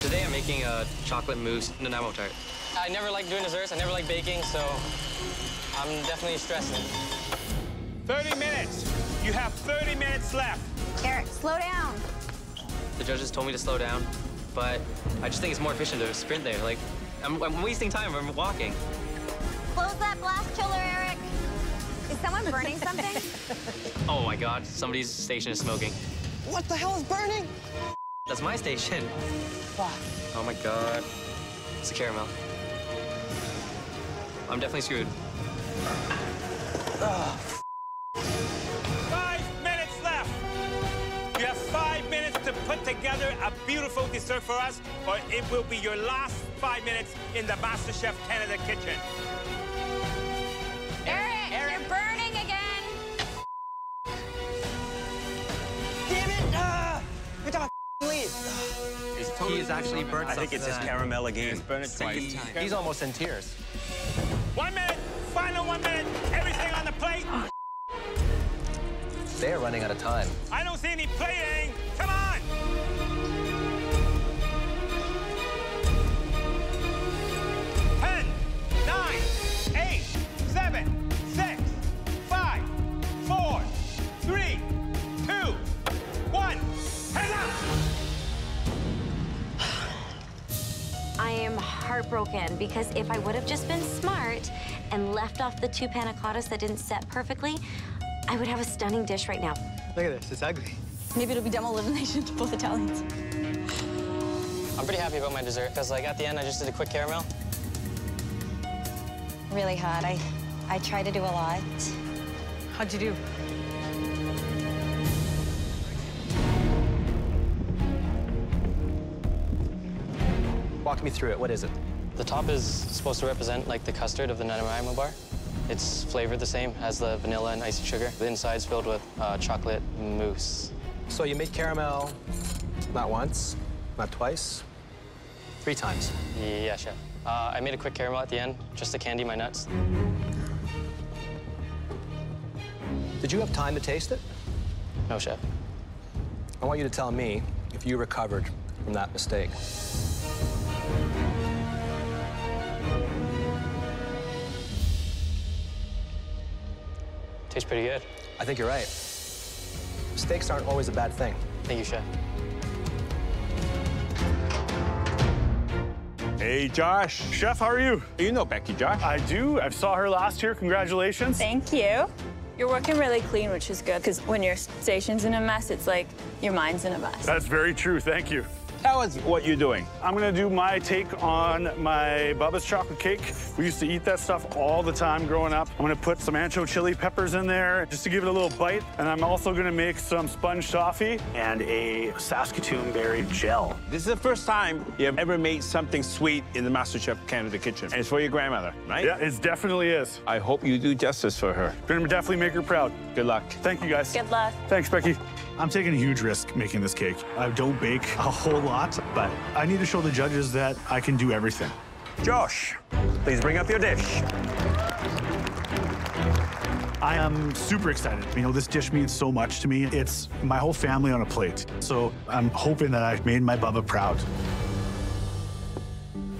Today I'm making a chocolate mousse Nanaimo tart. I never liked doing desserts, I never liked baking, so I'm definitely stressing. 30 minutes. You have 30 minutes left. Eric, slow down. The judges told me to slow down, but I just think it's more efficient to sprint there. Like, I'm wasting time, I'm walking. Close that blast chiller, Eric. Is someone burning something? Oh my God, somebody's station is smoking. What the hell is burning? That's my station. Oh my God. It's a caramel. I'm definitely screwed. 5 minutes left. You have 5 minutes to put together a beautiful dessert for us, or it will be your last 5 minutes in the MasterChef Canada kitchen. Eric, you're burning again. Damn it! We got a lead. He is actually burnt I think it's his caramel again. Burn it twice. He's almost in tears. 1 minute. Final 1 minute. Everything on the plate. They're running out of time. I don't see any plating. Come on. Ten, 9, 8, 7, 6, 5, 4, 3, 2, 1. Hands up. I am heartbroken because if I would have just been smart and left off the 2 panna cottas that didn't set perfectly, I would have a stunning dish right now. Look at this, it's ugly. Maybe it'll be double elimination to both Italians. I'm pretty happy about my dessert, because like at the end I just did a quick caramel. Really hot. I try to do a lot. How'd you do? Walk me through it, what is it? The top is supposed to represent like the custard of the Nanaimo bar. It's flavored the same as the vanilla and icing sugar. The inside's filled with chocolate mousse. So you made caramel not once, not twice, 3 times. Yeah, chef. I made a quick caramel at the end, just to candy my nuts. Did you have time to taste it? No, chef. I want you to tell me if you recovered from that mistake. Tastes pretty good. I think you're right. Mistakes aren't always a bad thing. Thank you, chef. Hey, Josh. Chef, how are you? You know Becky, Josh. I do. I saw her last year. Congratulations. Thank you. You're working really clean, which is good, because when your station's in a mess, it's like your mind's in a mess. That's very true. Thank you. Tell us what you're doing. I'm gonna do my take on my Bubba's chocolate cake. We used to eat that stuff all the time growing up. I'm gonna put some ancho chili peppers in there just to give it a little bite. And I'm also gonna make some sponge toffee and a Saskatoon berry gel. This is the first time you've ever made something sweet in the MasterChef Canada kitchen. And it's for your grandmother, right? Yeah, it definitely is. I hope you do justice for her. Gonna definitely make her proud. Good luck. Thank you, guys. Good luck. Thanks, Becky. I'm taking a huge risk making this cake. I don't bake a whole lot, but I need to show the judges that I can do everything. Josh, please bring up your dish. I am super excited. You know, this dish means so much to me. It's my whole family on a plate. So I'm hoping that I've made my Bubba proud.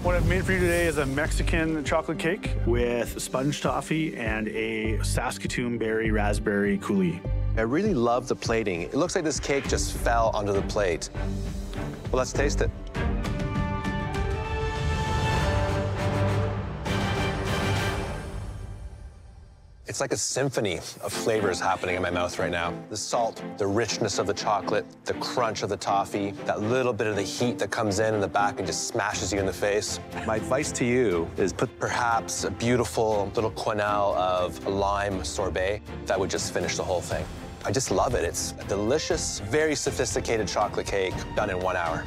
What I've made for you today is a Mexican chocolate cake with sponge toffee and a Saskatoon berry raspberry coulis. I really love the plating. It looks like this cake just fell onto the plate. Well, let's taste it. It's like a symphony of flavors happening in my mouth right now. The salt, the richness of the chocolate, the crunch of the toffee, that little bit of the heat that comes in the back and just smashes you in the face. My advice to you is put perhaps a beautiful little quenelle of lime sorbet. That would just finish the whole thing. I just love it. It's a delicious, very sophisticated chocolate cake done in 1 hour.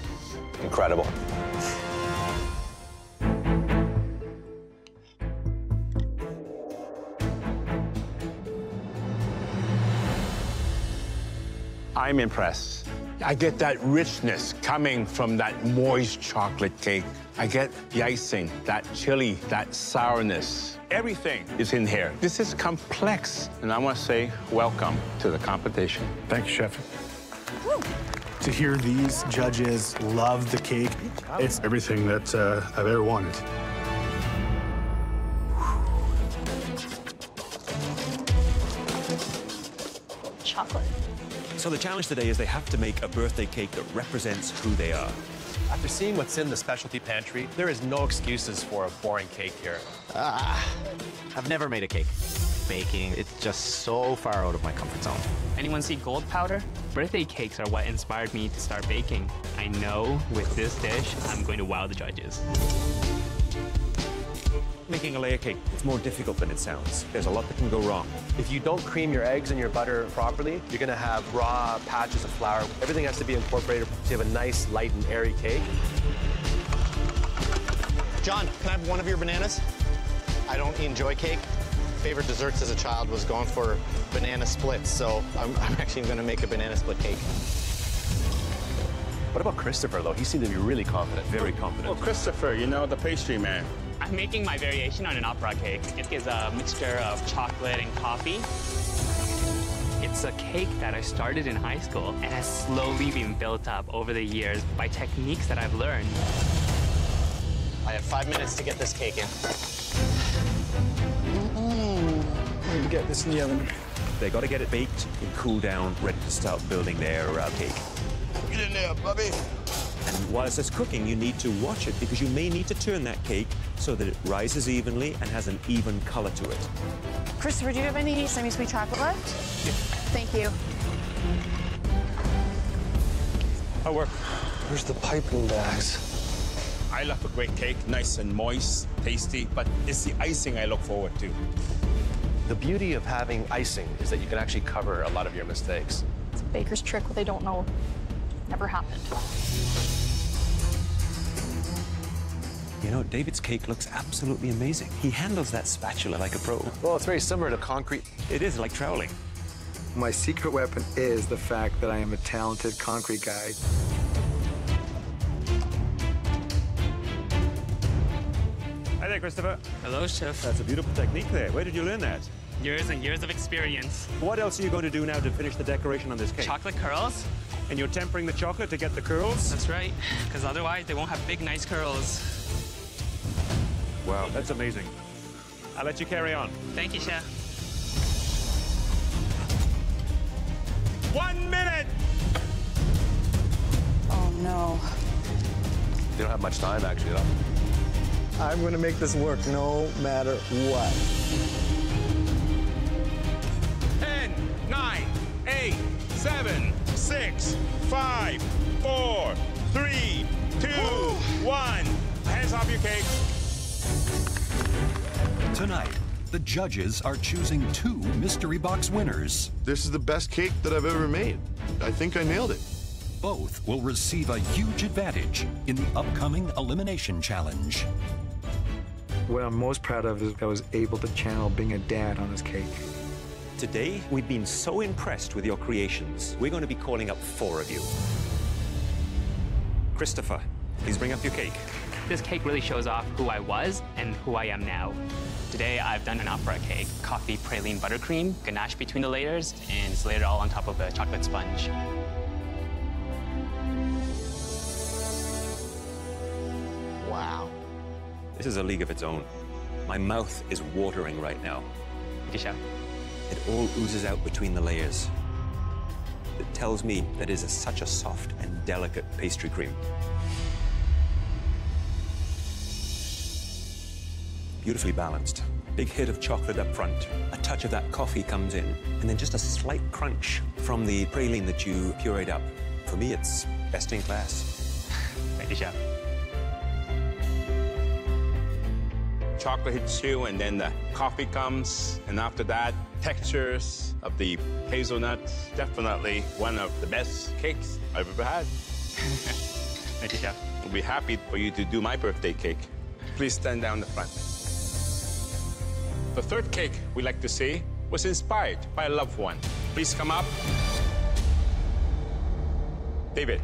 Incredible. I'm impressed. I get that richness coming from that moist chocolate cake. I get the icing, that chili, that sourness. Everything is in here. This is complex. And I want to say welcome to the competition. Thank you, Chef. Woo. To hear these judges love the cake, it's everything that I've ever wanted. Chocolate. So the challenge today is they have to make a birthday cake that represents who they are. After seeing what's in the specialty pantry, there is no excuses for a boring cake here. I've never made a cake. Baking, it's just so far out of my comfort zone. Anyone see gold powder? Birthday cakes are what inspired me to start baking. I know with this dish, I'm going to wow the judges. Making a layer cake, it's more difficult than it sounds. There's a lot that can go wrong. If you don't cream your eggs and your butter properly, you're gonna have raw patches of flour. Everything has to be incorporated to have a nice, light, and airy cake. John, can I have one of your bananas? I don't enjoy cake. Favorite desserts as a child was going for banana splits, so I'm actually gonna make a banana split cake. What about Christopher, though? He seemed to be really confident. Very confident. Well, Christopher, you know, the pastry man. I'm making my variation on an opera cake. It is a mixture of chocolate and coffee. It's a cake that I started in high school and has slowly been built up over the years by techniques that I've learned. I have 5 minutes to get this cake in. I need to get this in the oven. They got to get it baked and cool down, ready to start building their cake. Get in there, Bubby. And whilst it's cooking, you need to watch it because you may need to turn that cake so that it rises evenly and has an even color to it. Christopher, do you have any semi-sweet chocolate left? Thank you. I work. Where's the piping bags? I love a great cake, nice and moist, tasty, but it's the icing I look forward to. The beauty of having icing is that you can actually cover a lot of your mistakes. It's a baker's trick, what they don't know never happened. You know, David's cake looks absolutely amazing. He handles that spatula like a pro. Well, it's very similar to concrete. It is like troweling. My secret weapon is the fact that I am a talented concrete guy. Hi there, Christopher. Hello, Chef. That's a beautiful technique there. Where did you learn that? Years and years of experience. What else are you going to do now to finish the decoration on this cake? Chocolate curls? And you're tempering the chocolate to get the curls? That's right, because otherwise they won't have big, nice curls. Wow, that's amazing. I'll let you carry on. Thank you, Chef. 1 minute! Oh, no. They don't have much time, actually, though. I'm going to make this work no matter what. 10, 9, 8, 7, 6, 5, 4, 3, 2, 1. Hands off your cake. Tonight, the judges are choosing 2 mystery box winners. This is the best cake that I've ever made. I think I nailed it. Both will receive a huge advantage in the upcoming elimination challenge. What I'm most proud of is I was able to channel being a dad on this cake. Today, we've been so impressed with your creations, we're going to be calling up 4 of you. Christopher, please bring up your cake. This cake really shows off who I was and who I am now. Today, I've done an opera cake. Coffee praline buttercream, ganache between the layers, and it's layered all on top of a chocolate sponge. Wow. This is a league of its own. My mouth is watering right now. Thank you, Chef. It all oozes out between the layers. It tells me that it is such a soft and delicate pastry cream. Beautifully balanced. Big hit of chocolate up front. A touch of that coffee comes in, and then just a slight crunch from the praline that you pureed up. For me, it's best in class. Thank you, Chef. Chocolate hits you, and then the coffee comes, and after that, textures of the hazelnut. Definitely one of the best cakes I've ever had. Thank you, Chef. I'll be happy for you to do my birthday cake. Please stand down the front. The third cake we like to see was inspired by a loved one. Please come up. David.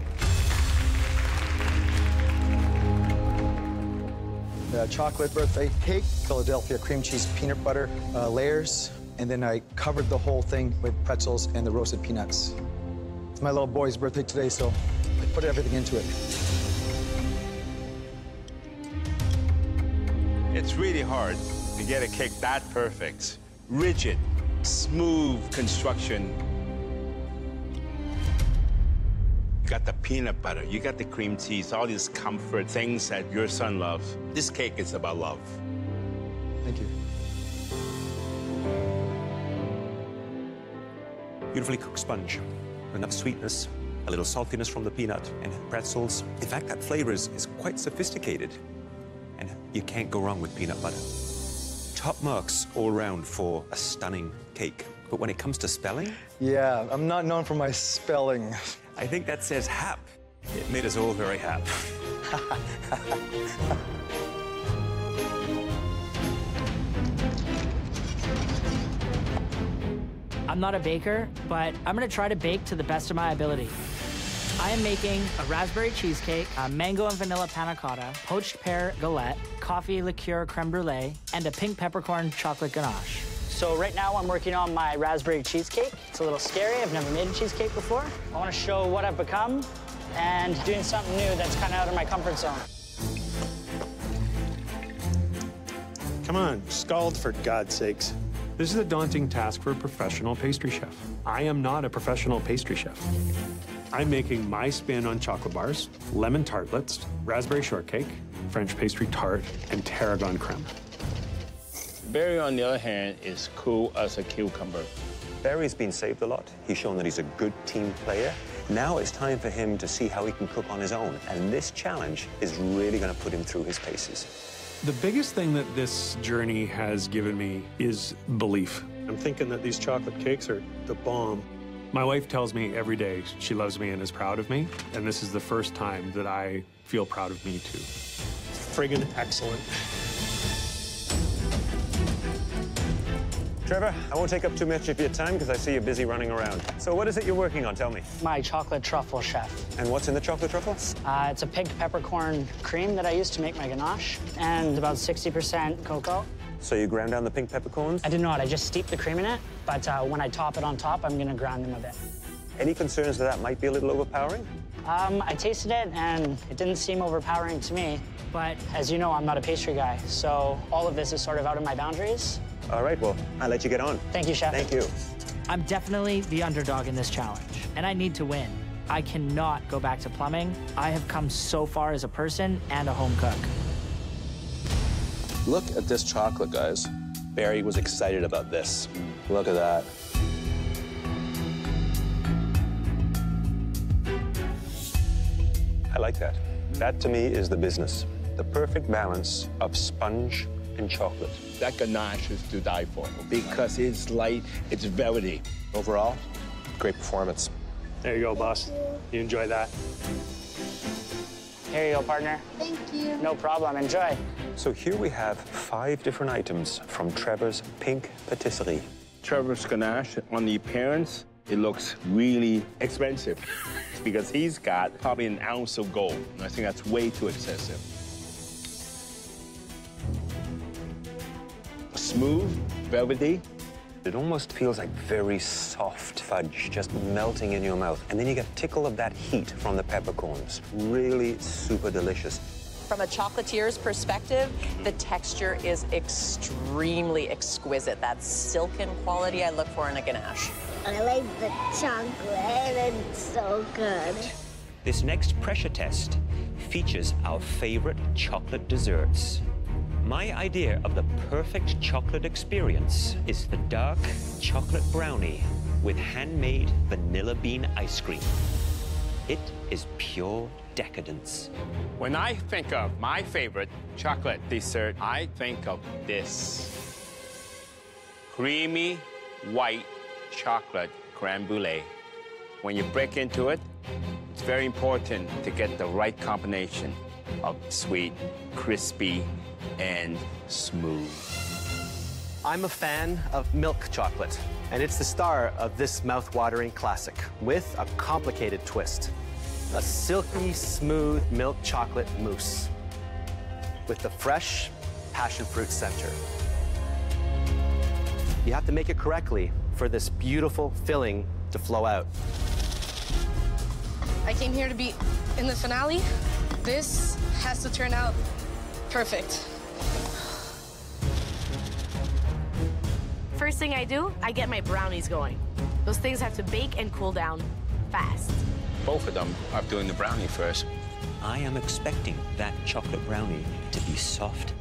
The chocolate birthday cake, Philadelphia cream cheese peanut butter layers, and then I covered the whole thing with pretzels and the roasted peanuts. my little boy's birthday today, so I put everything into it. It's really hard to get a cake that perfect. Rigid, smooth construction. You got the peanut butter, you got the cream cheese, all these comfort things that your son loves. This cake is about love. Thank you. Beautifully cooked sponge, enough sweetness, a little saltiness from the peanut, and pretzels. In fact, that flavor is quite sophisticated, and you can't go wrong with peanut butter. Top marks all around for a stunning cake. But when it comes to spelling? Yeah, I'm not known for my spelling. I think that says hap. It made us all very happy. I'm not a baker, but I'm gonna try to bake to the best of my ability. I am making a raspberry cheesecake, a mango and vanilla panna cotta, poached pear galette, coffee liqueur creme brulee, and a pink peppercorn chocolate ganache. So right now I'm working on my raspberry cheesecake. It's a little scary. I've never made a cheesecake before. I want to show what I've become and doing something new that's kind of out of my comfort zone. Come on, scald for God's sakes. This is a daunting task for a professional pastry chef. I am not a professional pastry chef. I'm making my spin on chocolate bars, lemon tartlets, raspberry shortcake, French pastry tart, and tarragon creme. Barry, on the other hand, is cool as a cucumber. Barry's been saved a lot. He's shown that he's a good team player. Now it's time for him to see how he can cook on his own. And this challenge is really going to put him through his paces. The biggest thing that this journey has given me is belief. I'm thinking that these chocolate cakes are the bomb. My wife tells me every day she loves me and is proud of me, and this is the first time that I feel proud of me, too. Friggin' excellent. Trevor, I won't take up too much of your time because I see you're busy running around. So what is it you're working on? Tell me. My chocolate truffle, chef. And what's in the chocolate truffle? It's a pink peppercorn cream that I use to make my ganache, and about 60% cocoa. So you ground down the pink peppercorns? I did not. I just steeped the cream in it, but when I top it on top, I'm going to ground them a bit. Any concerns that might be a little overpowering? I tasted it, and it didn't seem overpowering to me. But as you know, I'm not a pastry guy, so all of this is sort of out of my boundaries. All right, well, I'll let you get on. Thank you, Chef. Thank you. I'm definitely the underdog in this challenge, and I need to win. I cannot go back to plumbing. I have come so far as a person and a home cook. Look at this chocolate, guys. Barry was excited about this. Look at that. I like that. That, to me, is the business. The perfect balance of sponge and chocolate. That ganache is to die for because it's light, it's velvety. Overall, great performance. There you go, boss. You enjoy that. Here you go, partner. Thank you. No problem. Enjoy. So here we have 5 different items from Trevor's Pink Patisserie. Trevor's ganache, on the appearance, it looks really expensive because he's got probably an ounce of gold. And I think that's way too excessive. Smooth, velvety. It almost feels like very soft fudge just melting in your mouth. And then you get a tickle of that heat from the peppercorns. Really super delicious. From a chocolatier's perspective, the texture is extremely exquisite. That silken quality I look for in a ganache. I like the chocolate, it's so good. This next pressure test features our favorite chocolate desserts. My idea of the perfect chocolate experience is the dark chocolate brownie with handmade vanilla bean ice cream. It is pure decadence. When I think of my favorite chocolate dessert, I think of this. Creamy, white chocolate crème brûlée. When you break into it, it's very important to get the right combination of sweet, crispy, and smooth. I'm a fan of milk chocolate, and it's the star of this mouth-watering classic with a complicated twist. A silky, smooth milk chocolate mousse with the fresh passion fruit center. You have to make it correctly for this beautiful filling to flow out. I came here to be in the finale. This has to turn out perfect. First thing I do, I get my brownies going. Those things have to bake and cool down fast. Both of them are doing the brownie first. I am expecting that chocolate brownie to be soft,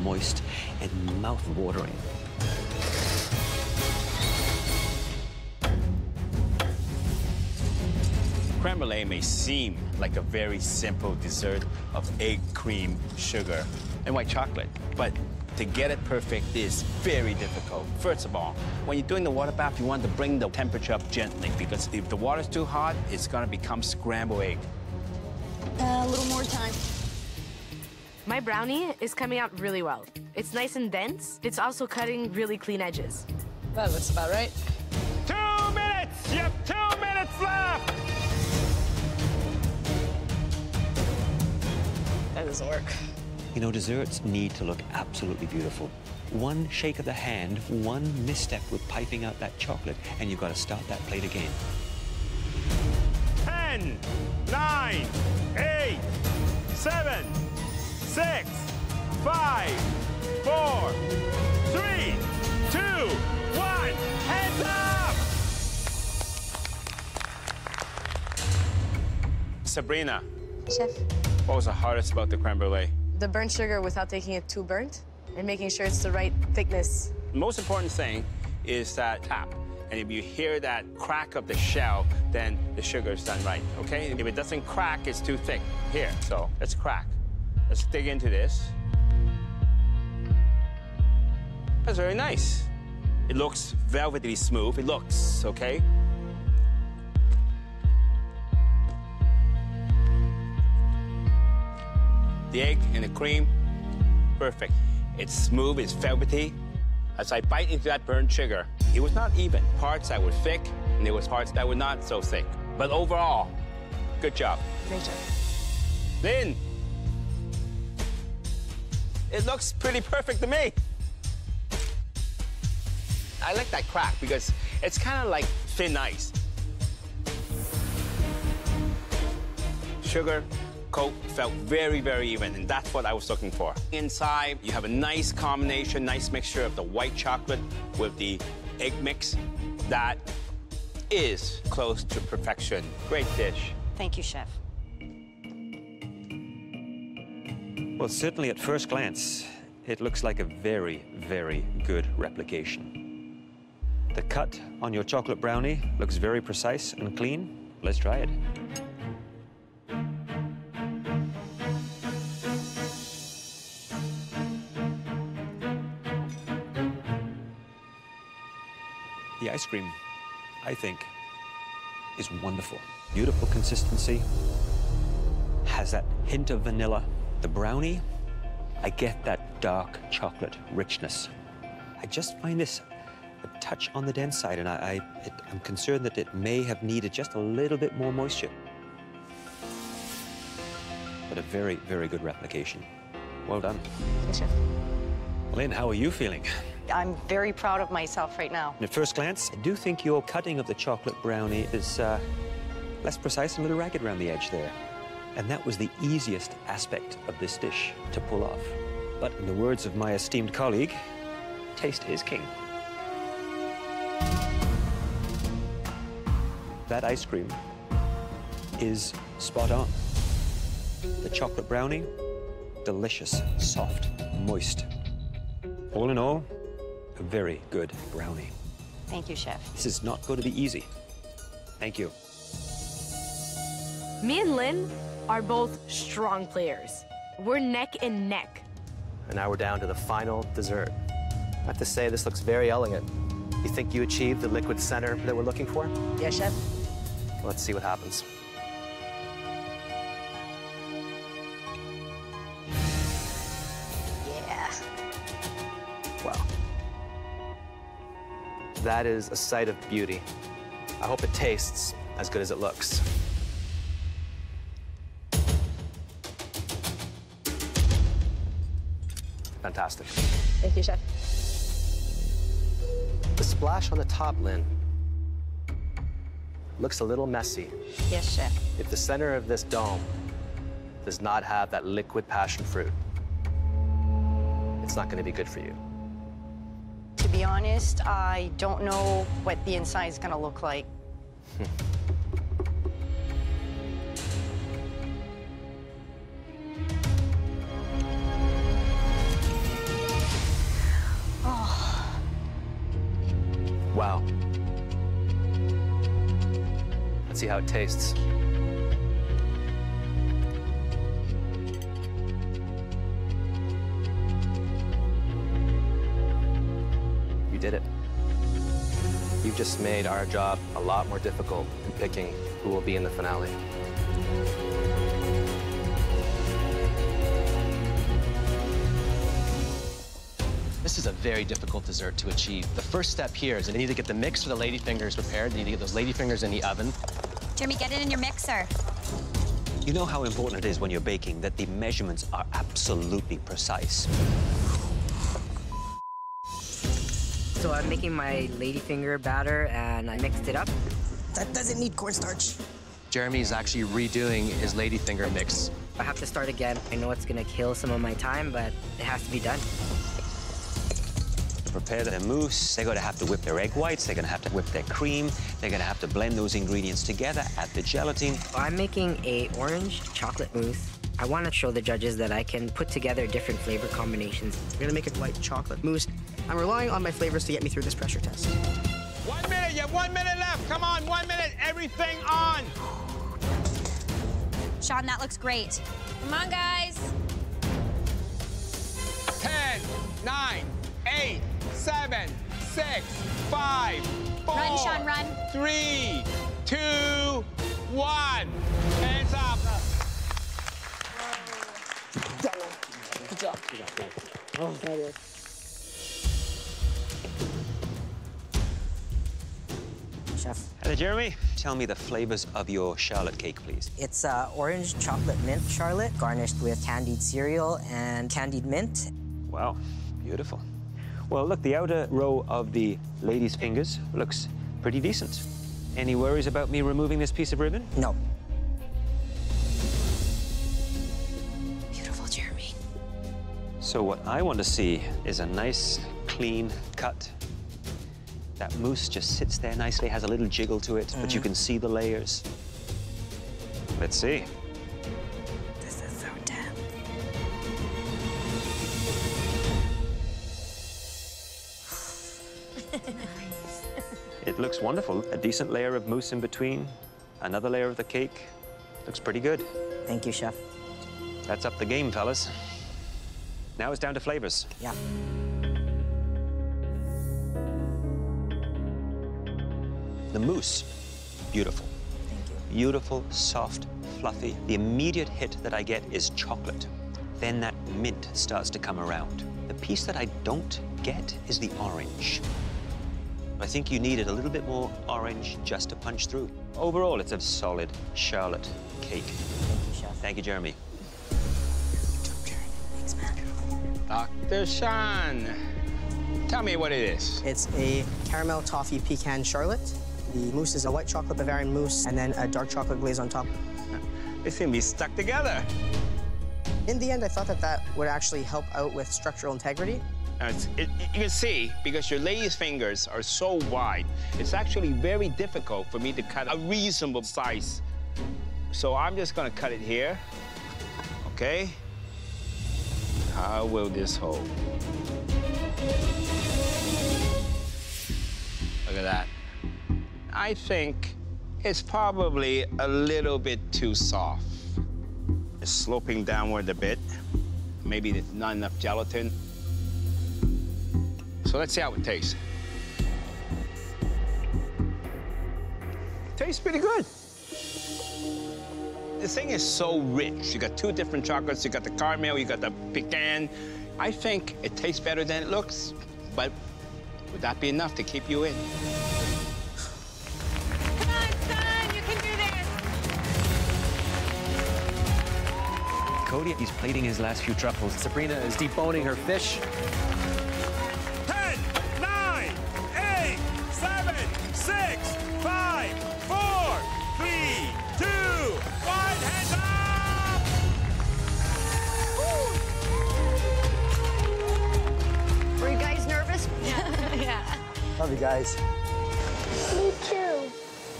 moist, and mouth-watering. Crème brûlée may seem like a very simple dessert of egg, cream, sugar, and white chocolate, but to get it perfect is very difficult. First of all, when you're doing the water bath, you want to bring the temperature up gently, because if the water's too hot, it's gonna become scrambled egg. A little more time. My brownie is coming out really well. It's nice and dense. It's also cutting really clean edges. That looks about right. 2 minutes! You have 2 minutes left! That doesn't work. You know, desserts need to look absolutely beautiful. One shake of the hand, one misstep with piping out that chocolate, and you've got to start that plate again. 10, 9, 8, 7, 6, 5, 4, 3, 2, 1, hands up! Sabrina. Chef. What was the hardest about the crème brûlée? The burnt sugar without taking it too burnt and making sure it's the right thickness. The most important thing is that tap. And if you hear that crack of the shell, then the sugar is done right, okay? If it doesn't crack, it's too thick. Here, so let's crack. Let's dig into this. That's very nice. It looks velvety smooth. It looks, okay? The egg and the cream, perfect. It's smooth, it's velvety. As I bite into that burnt sugar, it was not even. Parts that were thick, and there was parts that were not so thick. But overall, good job. Great job. Lynn, it looks pretty perfect to me. I like that crack because it's kind of like thin ice. Sugar, coat felt very, very even, and that's what I was looking for. Inside, you have a nice combination, nice mixture of the white chocolate with the egg mix. That is close to perfection. Great dish. Thank you, Chef. Well, certainly at first glance, it looks like a very, very good replication. The cut on your chocolate brownie looks very precise and clean. Let's try it. The ice cream, I think, is wonderful. Beautiful consistency, has that hint of vanilla. The brownie, I get that dark chocolate richness. I just find this a touch on the dense side, and I'm concerned that it may have needed just a little bit more moisture. But a very, very good replication. Well done. Thanks, Chef. Lynn, how are you feeling? I'm very proud of myself right now. At first glance, I do think your cutting of the chocolate brownie is less precise and a little ragged around the edge there. And that was the easiest aspect of this dish to pull off. But in the words of my esteemed colleague, taste is king. That ice cream is spot on. The chocolate brownie, delicious, soft, moist. All in all, a very good brownie. Thank you, Chef. This is not going to be easy. Thank you. Me and Lynn are both strong players. We're neck and neck. And now we're down to the final dessert. I have to say, this looks very elegant. You think you achieved the liquid center that we're looking for? Yeah, Chef. Let's see what happens. Yeah. Wow. That is a sight of beauty. I hope it tastes as good as it looks. Fantastic. Thank you, Chef. The splash on the top, Lynn. looks a little messy. Yes, chef. If the center of this dome does not have that liquid passion fruit, it's not going to be good for you. To be honest, I don't know what the inside is going to look like. Oh. Wow. Let's see how it tastes. You did it. You've just made our job a lot more difficult in picking who will be in the finale. This is a very difficult dessert to achieve. The first step here is they need to get the mix for the ladyfingers prepared. They need to get those ladyfingers in the oven. Jeremy, get it in your mixer. You know how important it is when you're baking that the measurements are absolutely precise. So I'm making my ladyfinger batter, and I mixed it up. That doesn't need cornstarch. Jeremy's actually redoing his ladyfinger mix. I have to start again. I know it's gonna kill some of my time, but it has to be done. To prepare their mousse, they're going to have to whip their egg whites, they're going to have to whip their cream, they're going to have to blend those ingredients together, add the gelatin. I'm making a orange chocolate mousse. I want to show the judges that I can put together different flavor combinations. I'm gonna make a white chocolate mousse. I'm relying on my flavors to get me through this pressure test. 1 minute, you have 1 minute left. Come on, 1 minute, everything on. Shawn, that looks great. Come on, guys. 10, 9, 8, 7, 6, 5, 4, Run, Shawn, run. 3, 2, 1. Hands up. Good job. Oh, fabulous. Chef. Hello, Jeremy. Tell me the flavors of your charlotte cake, please. It's orange chocolate mint charlotte, garnished with candied cereal and candied mint. Wow, beautiful. Well, look, the outer row of the lady's fingers looks pretty decent. Any worries about me removing this piece of ribbon? No. Beautiful, Jeremy. So what I want to see is a nice, clean cut. That mousse just sits there nicely, has a little jiggle to it, but you can see the layers. Let's see. This is so damn. It looks wonderful. A decent layer of mousse in between, another layer of the cake. Looks pretty good. Thank you, Chef. That's up the game, fellas. Now it's down to flavors. Yeah. The mousse, beautiful. Thank you. Beautiful, soft, fluffy. The immediate hit that I get is chocolate. Then that mint starts to come around. The piece that I don't get is the orange. I think you needed a little bit more orange just to punch through. Overall, it's a solid charlotte cake. Thank you, Chef. Thank you, Jeremy. Thanks, man. Dr. Shawn, tell me what it is. It's a caramel toffee pecan charlotte. The mousse is a white chocolate Bavarian mousse and then a dark chocolate glaze on top. They seem to be stuck together. In the end, I thought that that would actually help out with structural integrity. You can see, because your lady's fingers are so wide, it's actually very difficult for me to cut a reasonable size. So I'm just gonna cut it here, okay? How will this hold? Look at that. I think it's probably a little bit too soft. It's sloping downward a bit. Maybe there's not enough gelatin. So let's see how it tastes. Tastes pretty good. The thing is so rich. You got two different chocolates. You got the caramel, you got the pecan. I think it tastes better than it looks, but would that be enough to keep you in? Come on, son, you can do this. Cody, he's plating his last few truffles. Sabrina is deboning her fish. 10, 9, 8, 7, 6, 5, 4, Love you guys. Me too.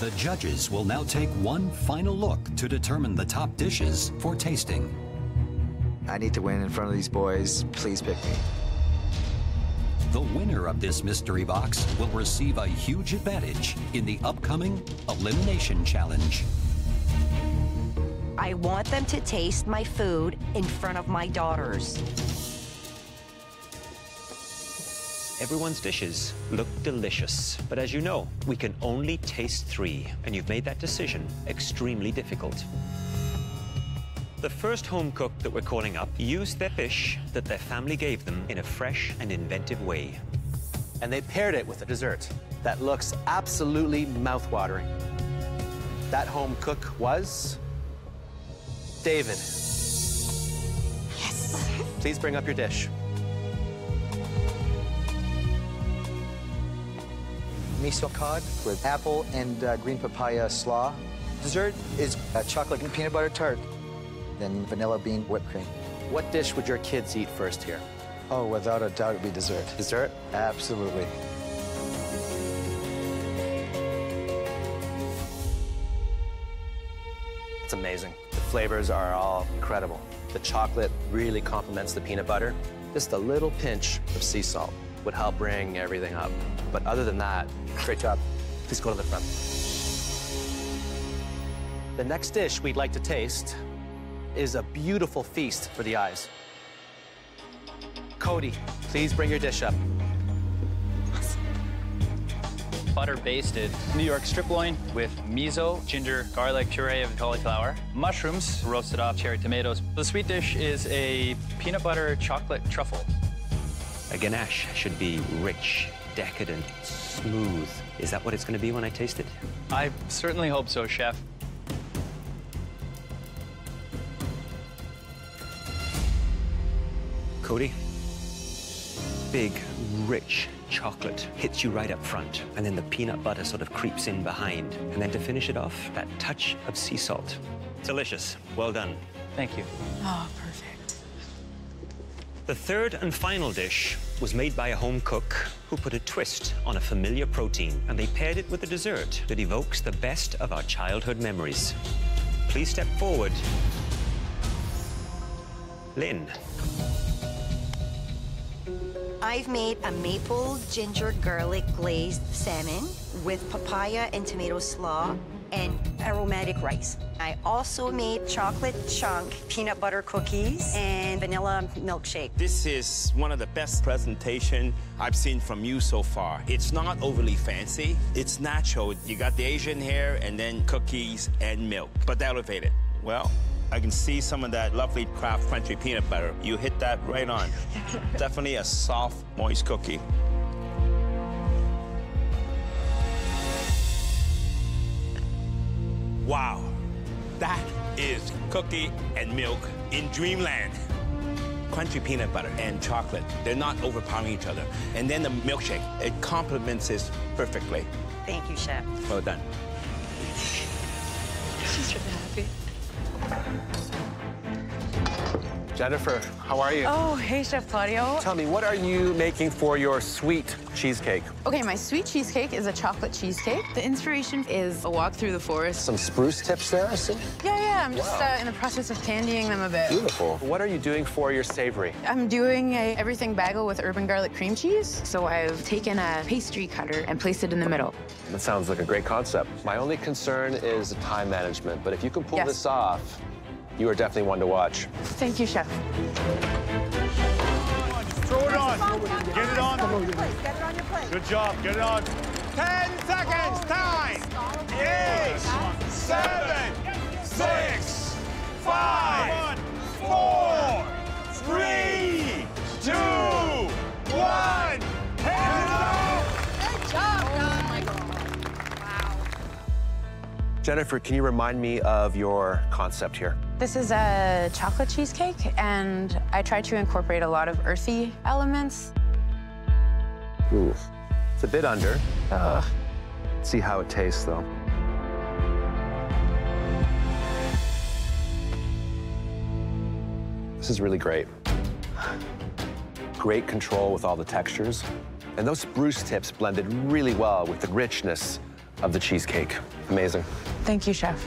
The judges will now take one final look to determine the top dishes for tasting. I need to win in front of these boys. Please pick me. The winner of this mystery box will receive a huge advantage in the upcoming Elimination Challenge. I want them to taste my food in front of my daughters. Everyone's dishes look delicious, but as you know, we can only taste 3, and you've made that decision extremely difficult. The first home cook that we're calling up used their fish that their family gave them in a fresh and inventive way. And they paired it with a dessert that looks absolutely mouth-watering. That home cook was David. Yes. Please bring up your dish. Miso cod with apple and green papaya slaw. Dessert is chocolate and peanut butter tart, then vanilla bean whipped cream. What dish would your kids eat first here? Oh, without a doubt, it would be dessert. Dessert? Absolutely. It's amazing. The flavors are all incredible. The chocolate really complements the peanut butter. Just a little pinch of sea salt would help bring everything up. But other than that, great job. Please go to the front. The next dish we'd like to taste is a beautiful feast for the eyes. Cody, please bring your dish up. Butter basted New York strip loin with miso, ginger, garlic, puree of cauliflower, mushrooms, roasted off cherry tomatoes. The sweet dish is a peanut butter chocolate truffle. A ganache should be rich, decadent, smooth. Is that what it's going to be when I taste it? I certainly hope so, Chef. Cody, big, rich chocolate hits you right up front, and then the peanut butter sort of creeps in behind. And then to finish it off, that touch of sea salt. Delicious. Well done. Thank you. Oh, perfect. The third and final dish was made by a home cook who put a twist on a familiar protein, and they paired it with a dessert that evokes the best of our childhood memories. Please step forward. Lynn. I've made a maple ginger garlic glazed salmon with papaya and tomato slaw and aromatic rice. I also made chocolate chunk peanut butter cookies and vanilla milkshake. This is one of the best presentation I've seen from you so far. It's not overly fancy. It's natural. You got the Asian hair and then cookies and milk, but elevated. Well, I can see some of that lovely Kraft crunchy peanut butter. You hit that right on. Definitely a soft, moist cookie. Wow, that is cookie and milk in dreamland. Crunchy peanut butter and chocolate, they're not overpowering each other. And then the milkshake, it complements this perfectly. Thank you, Chef. Well done. She's really happy. Jennifer, how are you? Oh, hey, Chef Claudio. Tell me, what are you making for your sweet cheesecake? Okay, my sweet cheesecake is a chocolate cheesecake. The inspiration is a walk through the forest. Some spruce tips there, I see? Yeah, I'm just in the process of candying them a bit. Beautiful. What are you doing for your savory? I'm doing a everything bagel with urban garlic cream cheese. So I've taken a pastry cutter and placed it in the middle. That sounds like a great concept. My only concern is the time management, but if you can pull this off, you are definitely one to watch. Thank you, Chef. Throw it on. Get it on. Good job. Get it on. 10 seconds. Time. 8, 7, 6, 5, 4, 3, 2, 1. Hands up. Good job, guys. Oh my God. Jennifer, can you remind me of your concept here? This is a chocolate cheesecake, and I try to incorporate a lot of earthy elements. Ooh, it's a bit under. Let's see how it tastes, though. This is really great. Great control with all the textures. And those spruce tips blended really well with the richness of the cheesecake. Amazing. Thank you, Chef.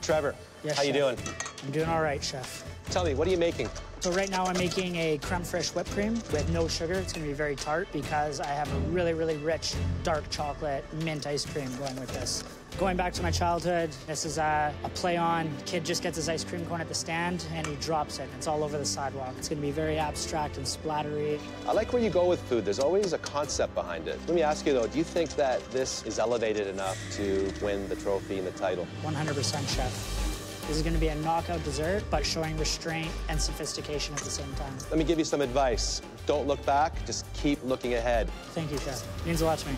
Trevor, Yes, how you Chef. doing? I'm doing all right, Chef. Tell me, what are you making? So right now I'm making a creme fraiche whipped cream with no sugar. It's gonna be very tart because I have a really, really rich dark chocolate mint ice cream going with this. Going back to my childhood, this is a play on. Kid just gets his ice cream cone at the stand and he drops it. It's all over the sidewalk. It's gonna be very abstract and splattery. I like where you go with food. There's always a concept behind it. Let me ask you though, do you think that this is elevated enough to win the trophy and the title? 100%, Chef. This is gonna be a knockout dessert, but showing restraint and sophistication at the same time. Let me give you some advice. Don't look back, just keep looking ahead. Thank you, Chef. Means a lot to me.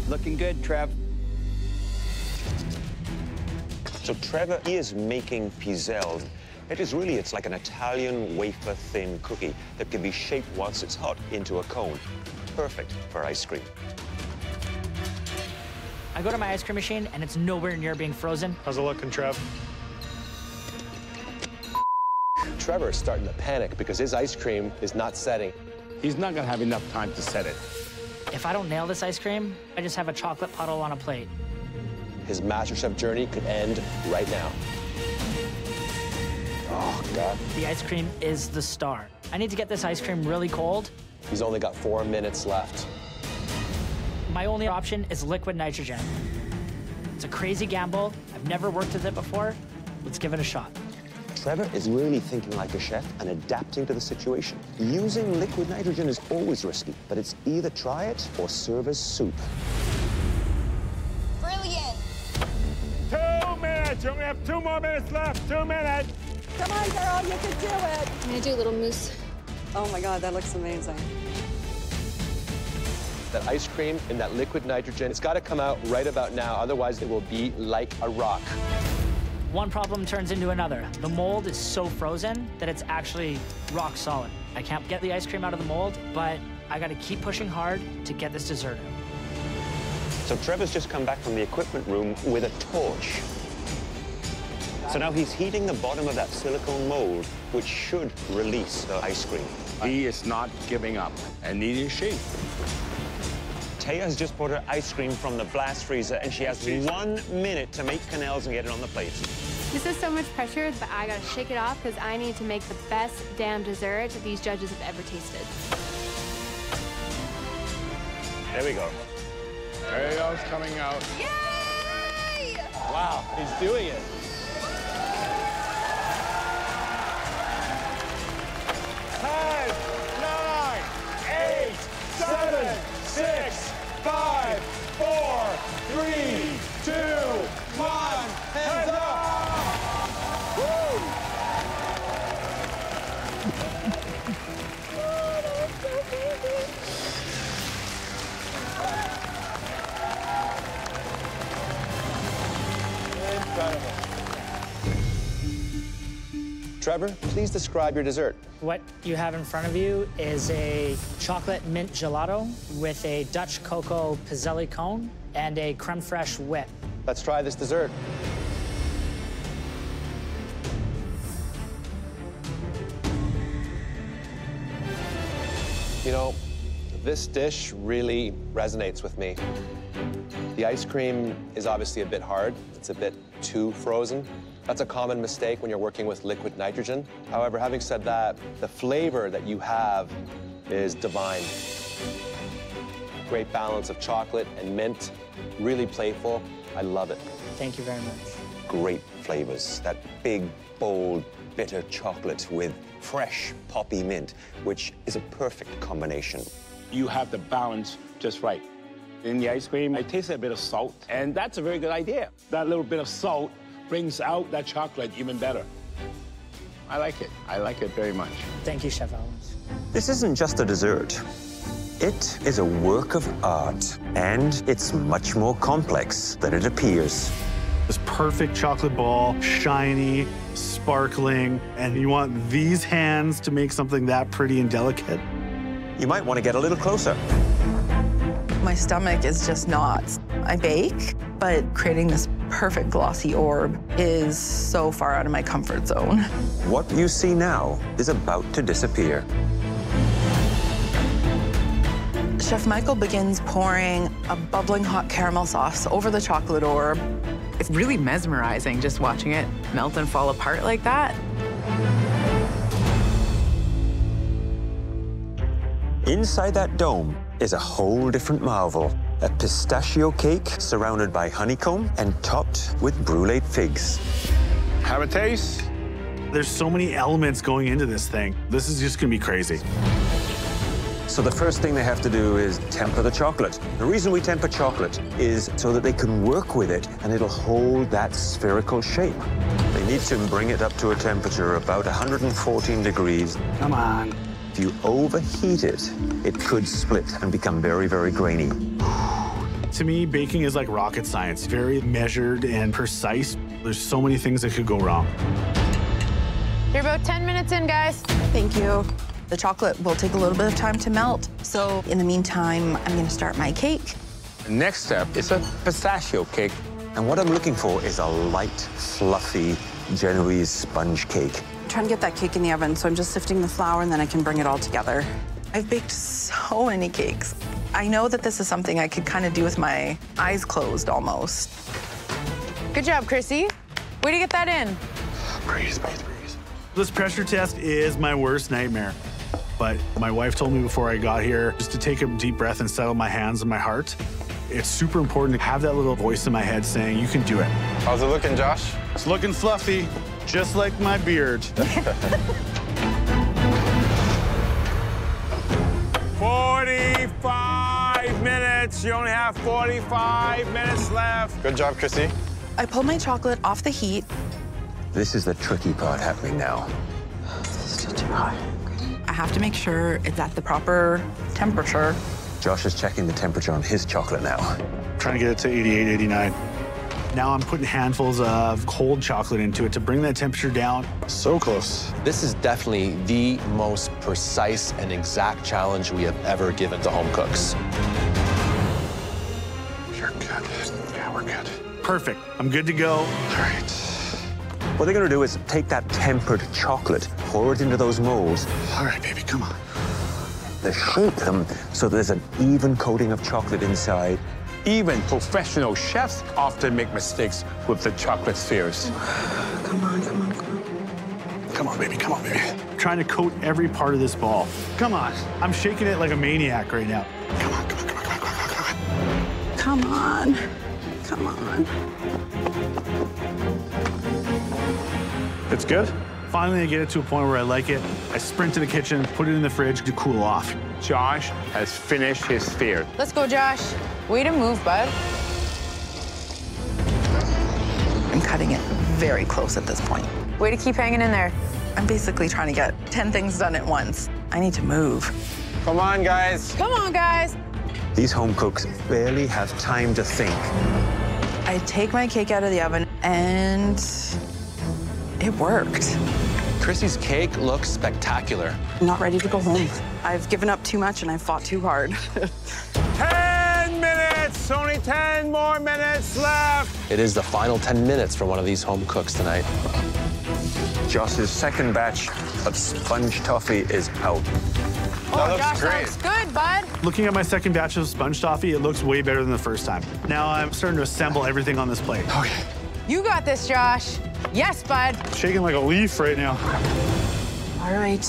Looking good, Trev. So Trevor is making pizzelle. It's like an Italian wafer-thin cookie that can be shaped once it's hot into a cone. Perfect for ice cream. I go to my ice cream machine and it's nowhere near being frozen. How's it looking, Trev? Trevor is starting to panic because his ice cream is not setting. He's not gonna have enough time to set it. If I don't nail this ice cream, I just have a chocolate puddle on a plate. His MasterChef journey could end right now. Oh, God. The ice cream is the star. I need to get this ice cream really cold. He's only got 4 minutes left. My only option is liquid nitrogen. It's a crazy gamble. I've never worked with it before. Let's give it a shot. Trevor is really thinking like a chef and adapting to the situation. Using liquid nitrogen is always risky, but it's either try it or serve as soup. Brilliant. 2 minutes. You only have 2 more minutes left. 2 minutes. Come on, girl, you can do it. I'm gonna do a little mousse. Oh my God, that looks amazing. That ice cream and that liquid nitrogen, it's got to come out right about now, otherwise it will be like a rock. One problem turns into another. The mold is so frozen that it's actually rock solid. I can't get the ice cream out of the mold, but I gotta keep pushing hard to get this dessert out. So Trevor's just come back from the equipment room with a torch. So now he's heating the bottom of that silicone mold, which should release the ice cream. He is not giving up, and neither is she. Taya has just brought her ice cream from the blast freezer, and she has 1 minute to make canals and get it on the plate. This is so much pressure, but I gotta shake it off because I need to make the best damn dessert these judges have ever tasted. There we go. Ariel's coming out. Yay! Wow, he's doing it. Ten, 9, 8, 7, 6, 5, 4, 3, 2, 1. Hands up! Woo! Incredible. Trevor, please describe your dessert. What you have in front of you is a chocolate mint gelato with a Dutch cocoa pizzelli cone and a creme fraiche whip. Let's try this dessert. You know, this dish really resonates with me. The ice cream is obviously a bit hard. It's a bit too frozen. That's a common mistake when you're working with liquid nitrogen. However, having said that, the flavor that you have is divine. Great balance of chocolate and mint, really playful. I love it. Thank you very much. Great flavors. That big, bold, bitter chocolate with fresh poppy mint, which is a perfect combination. You have the balance just right. In the ice cream, I tasted a bit of salt, and that's a very good idea. That little bit of salt brings out that chocolate even better. I like it. I like it very much. Thank you, Chef Owens. This isn't just a dessert. It is a work of art, and it's much more complex than it appears. This perfect chocolate ball, shiny, sparkling, and you want these hands to make something that pretty and delicate? You might want to get a little closer. My stomach is just knots. I bake, but creating this perfect glossy orb is so far out of my comfort zone. What you see now is about to disappear. Chef Michael begins pouring a bubbling hot caramel sauce over the chocolate orb. It's really mesmerizing just watching it melt and fall apart like that. Inside that dome is a whole different marvel. A pistachio cake surrounded by honeycomb and topped with brulee figs. Have a taste? There's so many elements going into this thing. This is just gonna be crazy. So the first thing they have to do is temper the chocolate. The reason we temper chocolate is so that they can work with it and it'll hold that spherical shape. They need to bring it up to a temperature about 114 degrees. Come on. If you overheat it, it could split and become very, very grainy. To me, baking is like rocket science. Very measured and precise. There's so many things that could go wrong. You're about 10 minutes in, guys. Thank you. The chocolate will take a little bit of time to melt. So in the meantime, I'm gonna start my cake. Next step is a pistachio cake. And what I'm looking for is a light, fluffy Genoese sponge cake. I'm trying to get that cake in the oven, so I'm just sifting the flour and then I can bring it all together. I've baked so many cakes. I know that this is something I could kind of do with my eyes closed almost. Good job, Chrissy. Way to get that in. Breathe. This pressure test is my worst nightmare. But my wife told me before I got here just to take a deep breath and settle my hands and my heart. It's super important to have that little voice in my head saying, you can do it. How's it looking, Josh? It's looking fluffy, just like my beard. 45 minutes. You only have 45 minutes left. Good job, Chrissy. I pulled my chocolate off the heat. This is the tricky part happening now. This is still too hot. I have to make sure it's at the proper temperature. Josh is checking the temperature on his chocolate now. Trying to get it to 88, 89. Now I'm putting handfuls of cold chocolate into it to bring that temperature down. So close. This is definitely the most precise and exact challenge we have ever given to home cooks. You're good. Yeah, we're good. Perfect. I'm good to go. All right. What they're gonna do is take that tempered chocolate, pour it into those molds. All right, baby, come on. They shape them so there's an even coating of chocolate inside. Even professional chefs often make mistakes with the chocolate spheres. Come on. Come on, baby, come on, baby. I'm trying to coat every part of this ball. Come on. I'm shaking it like a maniac right now. Come on. Come on. Come on. It's good. Finally, I get it to a point where I like it. I sprint to the kitchen, put it in the fridge to cool off. Josh has finished his sphere. Let's go, Josh. Way to move, bud. I'm cutting it very close at this point. Way to keep hanging in there. I'm basically trying to get 10 things done at once. I need to move. Come on, guys. Come on, guys. These home cooks barely have time to think. I take my cake out of the oven, and it worked. Chrissy's cake looks spectacular. I'm not ready to go home. I've given up too much, and I've fought too hard. 10 minutes! Only 10 more minutes left! It is the final 10 minutes for one of these home cooks tonight. Josh's second batch of sponge toffee is out. That looks Josh, great. looks good, bud. Looking at my second batch of sponge toffee, it looks way better than the first time. Now I'm starting to assemble everything on this plate. Okay. You got this, Josh. Yes, bud. Shaking like a leaf right now. All right.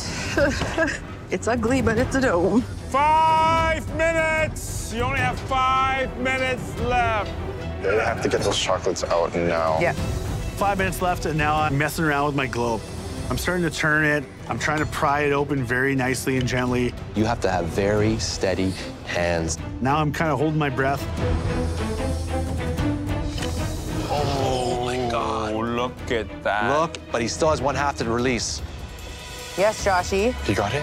It's ugly, but it's a dome. 5 minutes! You only have 5 minutes left. They have to get those chocolates out now. Yeah. 5 minutes left, and now I'm messing around with my globe. I'm starting to turn it. I'm trying to pry it open very nicely and gently. You have to have very steady hands. Now I'm kind of holding my breath. Oh my God. Oh, look at that. Look, but he still has one half to release. Yes, Joshy. You got it?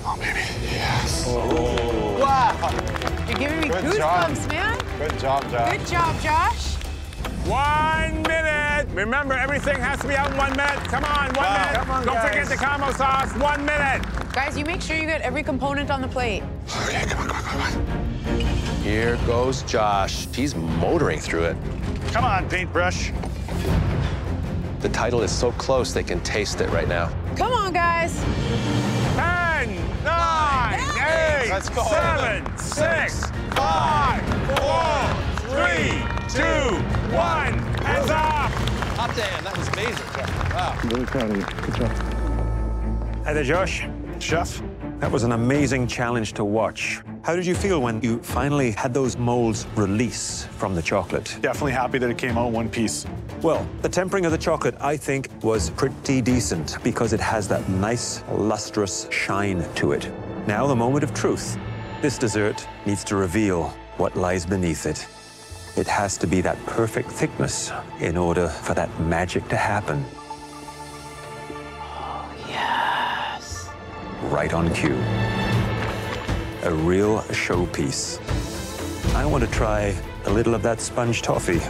Oh, baby, yes. Oh. Wow. You're giving me Good goosebumps, job. man. Good job, Josh. Good job, Josh. 1 minute! Remember, everything has to be out in 1 minute. Come on, 1 minute. Come on, Don't guys. forget the caramel sauce. 1 minute. Guys, you make sure you get every component on the plate. Okay, come on. Here goes Josh. He's motoring through it. Come on, paintbrush. The title is so close they can taste it right now. Come on, guys. 10, 9, 8, Let's go. 7, 6, 5, 4, 3, 2, 1. Hands up! Hot damn, that was amazing. Wow. I'm really proud of you. Good job. Hi there, Josh. Chef? That was an amazing challenge to watch. How did you feel when you finally had those molds release from the chocolate? Definitely happy that it came out in one piece. Well, the tempering of the chocolate, I think, was pretty decent because it has that nice, lustrous shine to it. Now, the moment of truth. This dessert needs to reveal what lies beneath it. It has to be that perfect thickness in order for that magic to happen. Yes. Right on cue. A real showpiece. I want to try a little of that sponge toffee.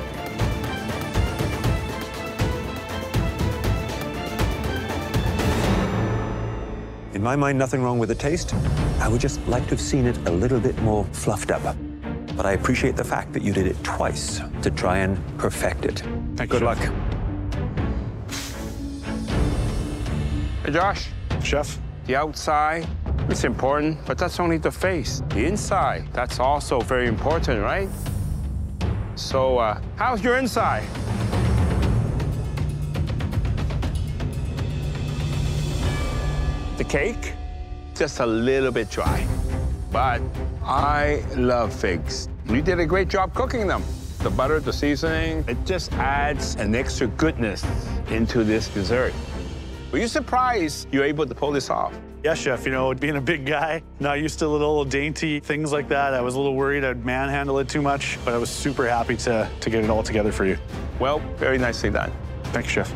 In my mind, nothing wrong with the taste. I would just like to have seen it a little bit more fluffed up. But I appreciate the fact that you did it twice to try and perfect it. Good luck. Hey, Josh. Chef? The outside, it's important, but that's only the face. The inside, that's also very important, right? So, how's your inside? The cake, just a little bit dry. But I love figs. You did a great job cooking them. The butter, the seasoning, it just adds an extra goodness into this dessert. Were you surprised you were able to pull this off? Yeah, Chef, you know, being a big guy, not used to little dainty things like that. I was a little worried I'd manhandle it too much, but I was super happy to get it all together for you. Well, very nicely done. Thanks, Chef.